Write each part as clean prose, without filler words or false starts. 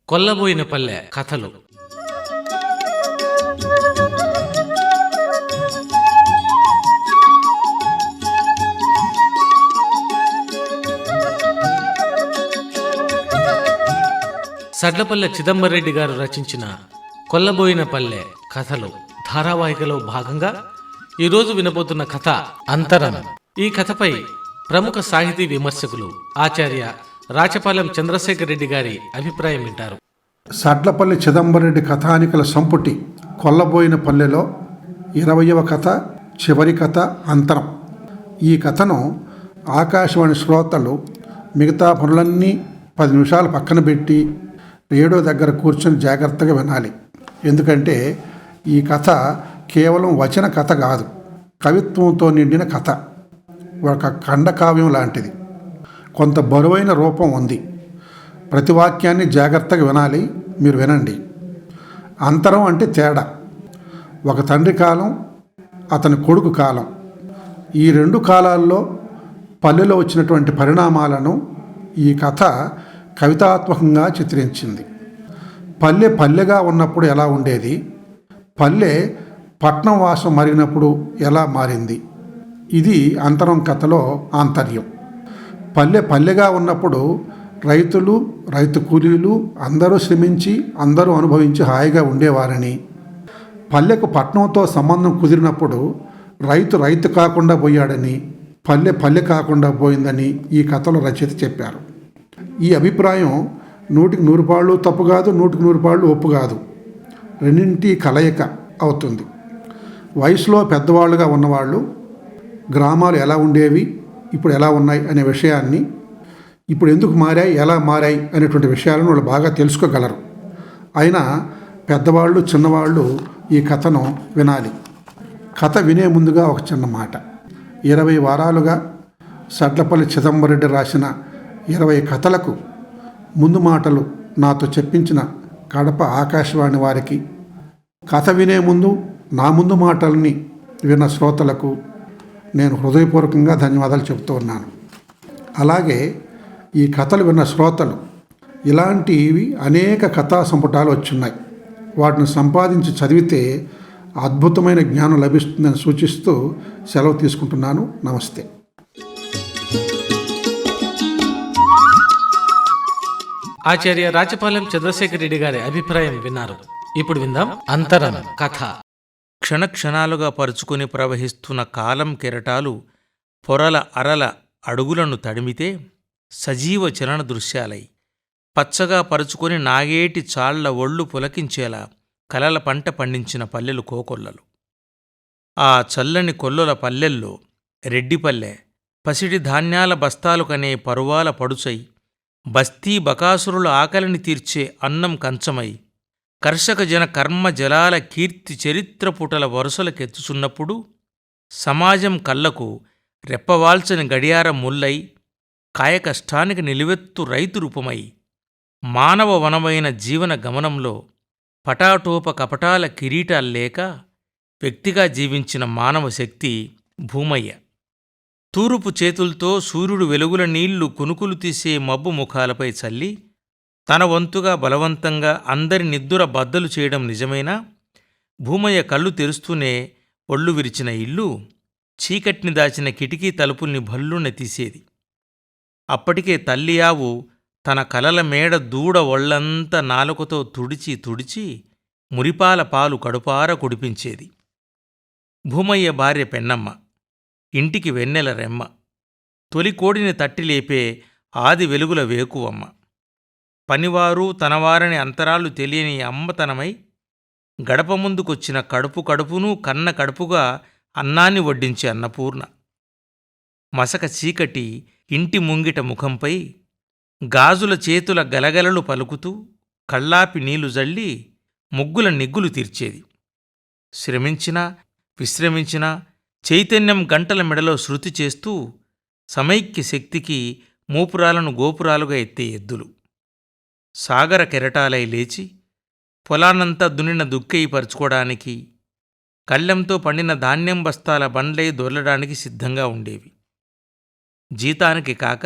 కొల్లబోయిన పల్లె కథలు. సడ్లపల్లె చిదంబరెడ్డి గారు రచించిన కొల్లబోయిన పల్లె కథలు ధారావాహికలో భాగంగా ఈరోజు వినబోతున్న కథ అంతరం. ఈ కథపై ప్రముఖ సాహితీ విమర్శకులు ఆచార్య రాచపాలెం చంద్రశేఖర్ రెడ్డి గారి అభిప్రాయం వింటారు. సడ్లపల్లి చిదంబరెడ్డి కథానికల సంపుటి కొల్లబోయిన పల్లెలో 20వ కథ, చివరి కథ అంతరం. ఈ కథను ఆకాశవాణి శ్రోతలు మిగతా పనులన్నీ 10 నిమిషాలు పక్కన పెట్టి రేడియో దగ్గర కూర్చొని జాగ్రత్తగా వినాలి. ఎందుకంటే ఈ కథ కేవలం వచన కథ కాదు, కవిత్వంతో నిండిన కథ. ఒక ఖండకావ్యం లాంటిది. కొంత బరువైన రూపం ఉంది. ప్రతి వాక్యాన్ని జాగ్రత్తగా వినాలి. మీరు వినండి. అంతరం అంటే తేడా. ఒక తండ్రి కాలం, అతని కొడుకు కాలం. ఈ 2 కాలాల్లో పల్లెలో వచ్చినటువంటి పరిణామాలను ఈ కథ కవితాత్మకంగా చిత్రించింది. పల్లె పల్లెగా ఉన్నప్పుడు ఎలా ఉండేది, పల్లె పట్నం వాసం మరిగినప్పుడు ఎలా మారింది, ఇది అంతరం కథలో ఆంతర్యం. పల్లె పల్లెగా ఉన్నప్పుడు రైతులు, రైతు కూలీలు అందరూ శ్రమించి అందరూ అనుభవించి హాయిగా ఉండేవారని, పల్లెకు పట్నంతో సంబంధం కుదిరినప్పుడు రైతు కాకుండా పోయాడని, పల్లె పల్లె కాకుండా పోయిందని ఈ కథలో రచయిత చెప్పారు. ఈ అభిప్రాయం 100కి 100 పాళ్ళు తప్పు కాదు, 100కి 100 పాళ్ళు ఒప్పు కాదు. రెండింటి కలయిక అవుతుంది. వయసులో పెద్దవాళ్ళుగా ఉన్నవాళ్ళు గ్రామాలు ఎలా ఉండేవి, ఇప్పుడు ఎలా ఉన్నాయి అనే విషయాన్ని, ఇప్పుడు ఎందుకు మారాయి, ఎలా మారాయి అనేటువంటి విషయాలను వాళ్ళు బాగా తెలుసుకోగలరు. అయినా పెద్దవాళ్ళు చిన్నవాళ్ళు ఈ కథను వినాలి. కథ వినే ముందుగా ఒక చిన్న మాట. 20 వారాలుగా సడ్లపల్లి చిదంబరెడ్డి రాసిన 20 కథలకు ముందు మాటలు నాతో చెప్పించిన కడప ఆకాశవాణి వారికి, కథ వినే ముందు నా ముందు మాటల్ని విన్న శ్రోతలకు నేను హృదయపూర్వకంగా ధన్యవాదాలు చెబుతూ ఉన్నాను. అలాగే ఈ కథలు విన్న శ్రోతలు, ఇలాంటివి అనేక కథా సంపుటాలు వచ్చున్నాయి, వాటిని సంపాదించి చదివితే అద్భుతమైన జ్ఞానం లభిస్తుందని సూచిస్తూ సెలవు తీసుకుంటున్నాను. నమస్తే. ఆచార్య రాచపాలెం చంద్రశేఖర్ రెడ్డి గారి అభిప్రాయం విన్నారు. ఇప్పుడు విందాం అంతరం కథ. క్షణక్షణాలుగా పరుచుకుని ప్రవహిస్తున్న కాలం కెరటాలు పొరల అరల అడుగులను తడిమితే సజీవ చలన దృశ్యాలై, పచ్చగా పరుచుకొని నాగేటి చాళ్ల ఒళ్ళు పులకించేలా కలల పంట పండించిన పల్లెలు కోకొల్లలు. ఆ చల్లని కొల్లుల పల్లెల్లో రెడ్డిపల్లె పసిడి ధాన్యాల బస్తాలు కనే పరువాల పడుచై, బస్తీ బకాసురుల ఆకలిని తీర్చే అన్నం కంచమై, కర్షక జన కర్మ జలాల కీర్తి చరిత్ర పుటల వరుసలకెత్తుచున్నప్పుడు సమాజం కళ్లకు రెప్పవాల్చని గడియార ముల్లై, కాయకష్టానికి నిలువెత్తు రైతు రూపమై, మానవ వనమైన జీవన గమనంలో పటాటోప కపటాల కిరీటాల్లేక వ్యక్తిగా జీవించిన మానవ శక్తి భూమయ్య. తూరుపు చేతుల్తో సూర్యుడు వెలుగుల నీళ్లు కునుకులు తీసే మబ్బు ముఖాలపై చల్లి తన వంతుగా బలవంతంగా అందరి నిద్దుర బద్దలు చేయడం నిజమైనా, భూమయ్య కళ్ళు తెరుస్తూనే ఒళ్ళు విరిచిన ఇల్లు చీకటిని దాచిన కిటికీ తలుపుల్ని భల్లున తీసేది. అప్పటికే తల్లి ఆవు తన కలల మేడ దూడ ఒళ్లంతా నాలుకతో తుడిచి మురిపాల పాలు కడుపార కుడిపించేది. భూమయ్య భార్య పెన్నమ్మ, ఇంటికి వెన్నెల రెమ్మ, తొలి కోడిని తట్టిలేపే ఆది వెలుగుల వేకువమ్మ. పనివారు తనవారని అంతరాలు తెలియని అమ్మతనమై గడప ముందుకొచ్చిన కడుపును కన్న కడుపుగా అన్నాన్ని వడ్డించే అన్నపూర్ణ. మసక చీకటి ఇంటి ముంగిట ముఖంపై గాజుల చేతుల గలగలలు పలుకుతూ కళ్ళాపి నీళ్లు జల్లి ముగ్గుల నిగ్గులు తీర్చేది. శ్రమించినా విశ్రమించినా చైతన్యం గంటల మెడలో శృతి చేస్తూ సమైక్య శక్తికి మూపురాలను గోపురాలుగా ఎత్తే ఎద్దులు. సాగర కెరటాలై లేచి పొలానంతా దున్నిన దుక్కెయి పరుచుకోవడానికి, కళ్ళెంతో పండిన ధాన్యం బస్తాల బండ్లై దొర్లడానికి సిద్ధంగా ఉండేవి. జీతానికి కాక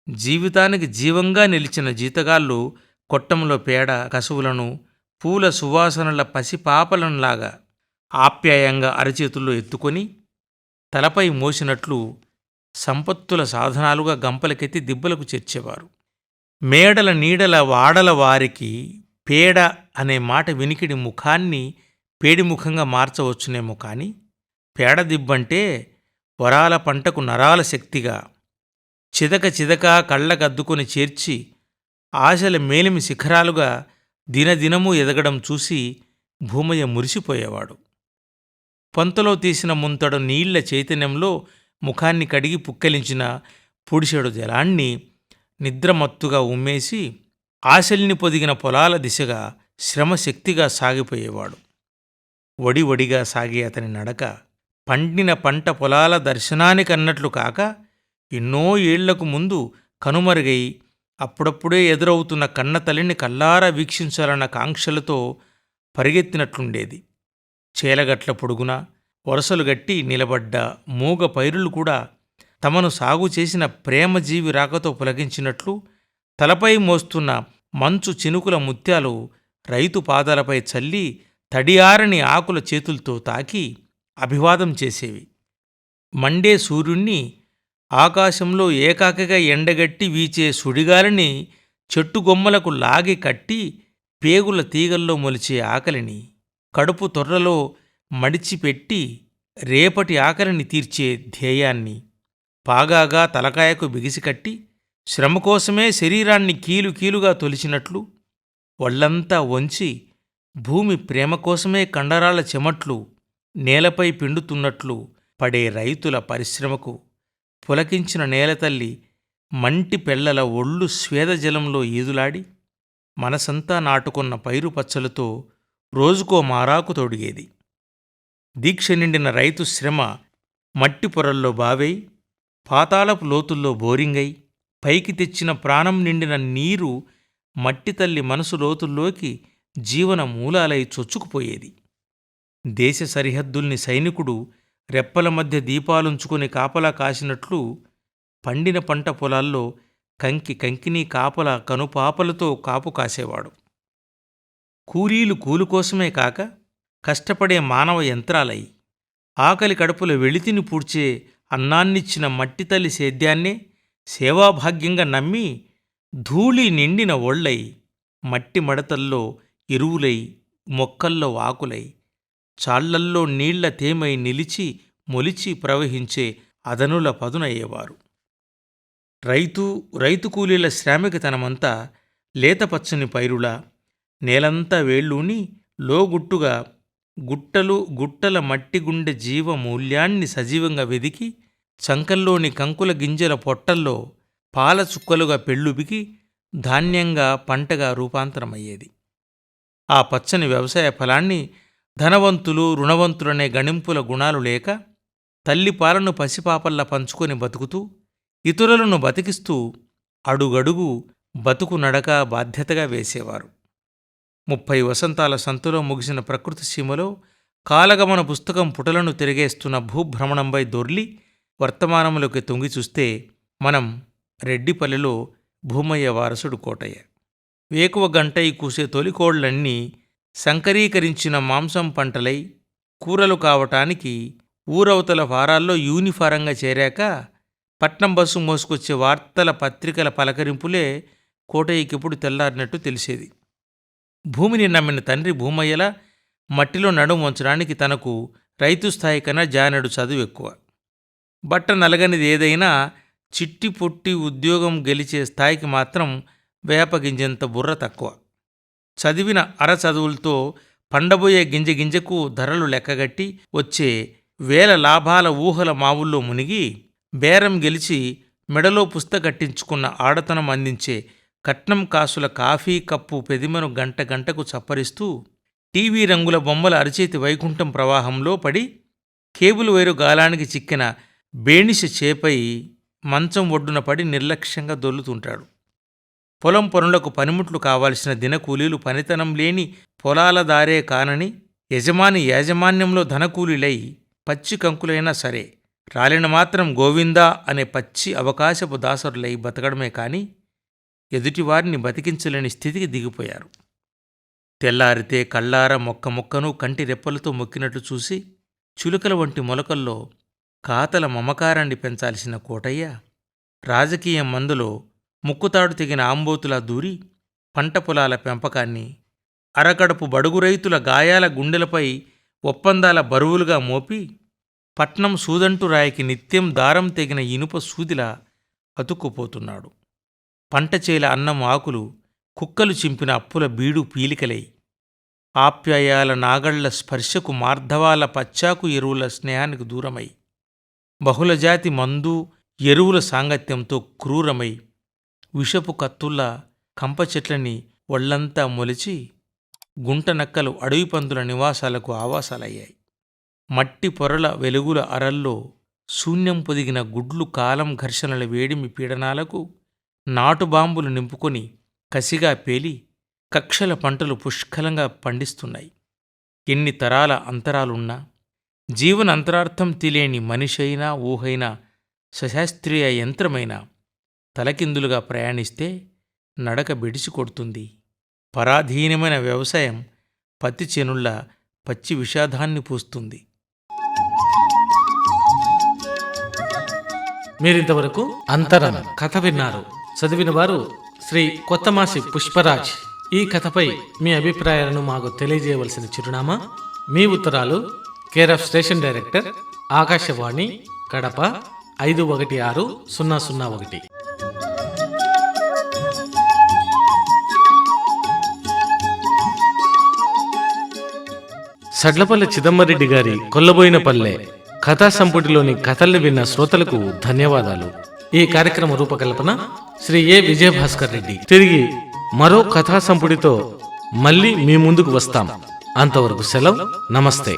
జీవితానికి జీవంగా నిలిచిన జీతగాళ్ళు కొట్టంలో పేడ కసువులను పూల సువాసనల పసిపాపలంలాగా ఆప్యాయంగా అరచేతుల్లో ఎత్తుకొని తలపై మోసినట్లు సంపత్తుల సాధనాలుగా గంపలకెత్తి దిబ్బలకు చేర్చేవారు. మేడల నీడల వాడల వారికి పేడ అనే మాట వినికిడి ముఖాన్ని పేడిముఖంగా మార్చవచ్చునేమో కాని పేడ దిబ్బంటే వరాల పంటకు నరాల శక్తిగా చిదక చిదక కళ్ళకద్దుకొని చేర్చి ఆశల మేలిమి శిఖరాలుగా దినదినము ఎదగడం చూసి భూమయ్య మురిసిపోయేవాడు. పొంతలో తీసిన ముంతడు నీళ్ల చైతన్యంలో ముఖాన్ని కడిగి పుక్కెలించిన పుడిసెడు జలాన్ని నిద్రమత్తుగా ఉమ్మేసి ఆశల్ని పొదిగిన పొలాల దిశగా శ్రమశక్తిగా సాగిపోయేవాడు. వడివడిగా సాగే అతని నడక పండిన పంట పొలాల దర్శనానికన్నట్లు కాక ఎన్నో ఏళ్లకు ముందు కనుమరుగై అప్పుడప్పుడే ఎదురవుతున్న కన్నతల్లిని కల్లారా వీక్షించాలన్న కాంక్షలతో పరిగెత్తినట్లుండేది. చేలగట్ల పొడుగున వరసలు గట్టి నిలబడ్డ మూగ పైరులు కూడా తమను సాగు చేసిన ప్రేమజీవి రాకతో పులకించినట్లు తలపై మోస్తున్న మంచు చినుకుల ముత్యాలు రైతు పాదాలపై చల్లి తడియారని ఆకుల చేతులతో తాకి అభివాదం చేసేవి. మండే సూర్యుణ్ణి ఆకాశంలో ఏకాకిగా ఎండగట్టి వీచే సుడిగాలిని చెట్టుగొమ్మలకు లాగి కట్టి పేగుల తీగల్లో మొలిచే ఆకలిని కడుపు తొర్రలో మడిచిపెట్టి రేపటి ఆకలిని తీర్చే ధ్యేయాన్ని పాగాగా తలకాయకు బిగిసికట్టి శ్రమ కోసమే శరీరాన్ని కీలు కీలుగా తొలిచినట్లు ఒళ్లంతా వంచి భూమి ప్రేమ కోసమే కండరాల చెమట్లు నేలపై పిండుతున్నట్లు పడే రైతుల పరిశ్రమకు పులకించిన నేలతల్లి మంటి పెళ్లల ఒళ్ళు స్వేదజలంలో ఈదులాడి మనసంతా నాటుకున్న పైరు పచ్చలతో రోజుకో మారాకు తొడిగేది. దీక్ష నిండిన రైతు శ్రమ మట్టి పొరల్లో బావై పాతాళపు లోతుల్లో బోరింగై పైకి తెచ్చిన ప్రాణం నిండిన నీరు మట్టితల్లి మనసు లోతుల్లోకి జీవన మూలాలై చొచ్చుకుపోయేది. దేశ సరిహద్దుల్ని సైనికుడు రెప్పల మధ్య దీపాలుంచుకుని కాపలా కాసినట్లు పండిన పంట పొలాల్లో కంకి కంకినీ కాపల కనుపాపలతో కాపు కాసేవాడు. కూలీలు కూలుకోసమే కాక కష్టపడే మానవ యంత్రాలై ఆకలి కడుపుల వెళితిని పూడ్చే అన్నాన్నిచ్చిన మట్టితల్లి సేద్యాన్నే సేవాభాగ్యంగా నమ్మి ధూళి నిండిన ఒళ్ళై మట్టి మడతల్లో ఎరువులై మొక్కల్లో ఆకులై చాళ్లల్లో నీళ్ల తేమై నిలిచి మొలిచి ప్రవహించే అదనుల పదునయ్యేవారు. రైతు కూలీల శ్రామికతనమంతా లేతపచ్చని పైరులా నేలంతా వేళ్ళూని లోగుట్టుగా గుట్టల మట్టిగుండె జీవమూల్యాన్ని సజీవంగా వెదికి చంకల్లోని కంకుల గింజల పొట్టల్లో పాల చుక్కలుగా పెళ్ళుబికి ధాన్యంగా పంటగా రూపాంతరమయ్యేది. ఆ పచ్చని వ్యవసాయ ఫలాన్ని ధనవంతులు రుణవంతులనే గణింపుల గుణాలు లేక తల్లిపాలను పసిపాపల్లా పంచుకొని బతుకుతూ ఇతరులను బతికిస్తూ అడుగడుగు బతుకు నడక బాధ్యతగా వేసేవారు. 30 వసంతాల సంతులో ముగిసిన ప్రకృతి సీమలో కాలగమన పుస్తకం పుటలను తిరిగేస్తున్న భూభ్రమణంపై దొర్లి వర్తమానంలోకి తొంగి చూస్తే మనం రెడ్డిపల్లెలో భూమయ్య వారసుడు కోటయ్య. వేకువ గంటై కూసే తొలికోళ్లన్నీ సంకరీకరించిన మాంసం పంటలై కూరలు కావటానికి ఊరవతల వారాల్లో యూనిఫారంగా చేరాక పట్నం బస్సు మోసుకొచ్చే వార్తల పత్రికల పలకరింపులే కోటయ్యకిప్పుడు తెల్లారినట్టు తెలిసేది. భూమిని నమ్మిన తండ్రి భూమయ్యలా మట్టిలో నడుము వంచడానికి తనకు రైతు స్థాయి కన్నా జానెడు చదువు ఎక్కువ. బట్ట నలగనిది ఏదైనా చిట్టి పొట్టి ఉద్యోగం గెలిచే స్థాయికి మాత్రం వేపగింజంత బుర్ర తక్కువ. చదివిన చదువులతో పండబోయే గింజకు ధరలు లెక్కగట్టి వచ్చే వేల లాభాల ఊహల మావుల్లో మునిగి బేరం గెలిచి మెడలో పుస్తకట్టించుకున్న ఆడతనం అందించే కట్నం కాసుల కాఫీ కప్పు పెదిమను గంటకు చప్పరిస్తూ టీవీ రంగుల బొమ్మల అరిచేతి వైకుంఠం ప్రవాహంలో పడి కేబుల్ వైరు గాలానికి చిక్కిన బేణిష చేపై మంచం ఒడ్డున పడి నిర్లక్ష్యంగా దొర్లుతుంటాడు. పొలం పనులకు పనిముట్లు కావాల్సిన దినకూలీలు పనితనం లేని పొలాల దారే కానని యజమాని యాజమాన్యంలో ధనకూలీలై పచ్చి కంకులైనా సరే రాలిన మాత్రం గోవిందా అనే పచ్చి అవకాశపు దాసరులై బతకడమే కాని ఎదుటివారిని బతికించలేని స్థితికి దిగిపోయారు. తెల్లారితే కళ్ళార మొక్క మొక్కను కంటి రెప్పలతో మొక్కినట్లు చూసి చులుకల వంటి మొలకల్లో కాతల మమకారాన్ని పెంచాల్సిన కోటయ్య రాజకీయ మందులో ముక్కుతాడు తెగిన ఆంబోతులా దూరి పంట పొలాల పెంపకాన్ని, అరకడుపు బడుగు రైతుల గాయాల గుండెలపై ఒప్పందాల బరువులుగా మోపి పట్నం సూదంటు రాయికి నిత్యం దారం తెగిన ఇనుప సూదిలా అతుక్కుపోతున్నాడు. పంటచేల అన్నం ఆకులు కుక్కలు చింపిన అప్పుల బీడు పీలికలై, ఆప్యాయాల నాగళ్ల స్పర్శకు మార్ధవాల పచ్చాకు ఎరువుల స్నేహానికి దూరమై, బహుళజాతి మందు ఎరువుల సాంగత్యంతో క్రూరమై, విషపు కత్తుల్లా కంపచెట్లని ఒళ్లంతా మొలిచి గుంటనక్కలు అడవి పందుల నివాసాలకు ఆవాసాలయ్యాయి. మట్టి పొరల వెలుగుల అరల్లో శూన్యం పొదిగిన గుడ్లు కాలం ఘర్షణల వేడిమి పీడనాలకు నాటుబాంబులు నింపుకొని కసిగా పేలి కక్షల పంటలు పుష్కలంగా పండిస్తున్నాయి. ఎన్ని తరాల అంతరాలున్నా జీవన అంతరార్థం తెలియని మనిషైనా ఊహైనా సశాస్త్రీయ యంత్రమైనా తలకిందులుగా ప్రయాణిస్తే నడక బెడిసి కొడుతుంది. పరాధీనమైన వ్యవసాయం పత్తి చేనుల్లా పచ్చి విషాదాన్ని పూస్తుంది. మీరింతవరకు అంతరం కథ విన్నారు. చదివిన వారు శ్రీ కొత్తమాసి పుష్పరాజ్. ఈ కథపై మీ అభిప్రాయాలను మాకు తెలియజేయవలసిన చిరునామా, మీ ఉత్తరాలు care of station director, Akashvani, Kadapa 516001. సడ్లపల్లె Chidambareddy గారి కొల్లబోయిన పల్లె కథా సంపుటిలోని కథల్ని విన్న శ్రోతలకు ధన్యవాదాలు. ఈ కార్యక్రమ రూపకల్పన శ్రీ ఏ విజయభాస్కర్ రెడ్డి. తిరిగి మరో కథా సంపుటితో మళ్ళీ మీ ముందుకు వస్తాం. అంతవరకు సెలవు. నమస్తే.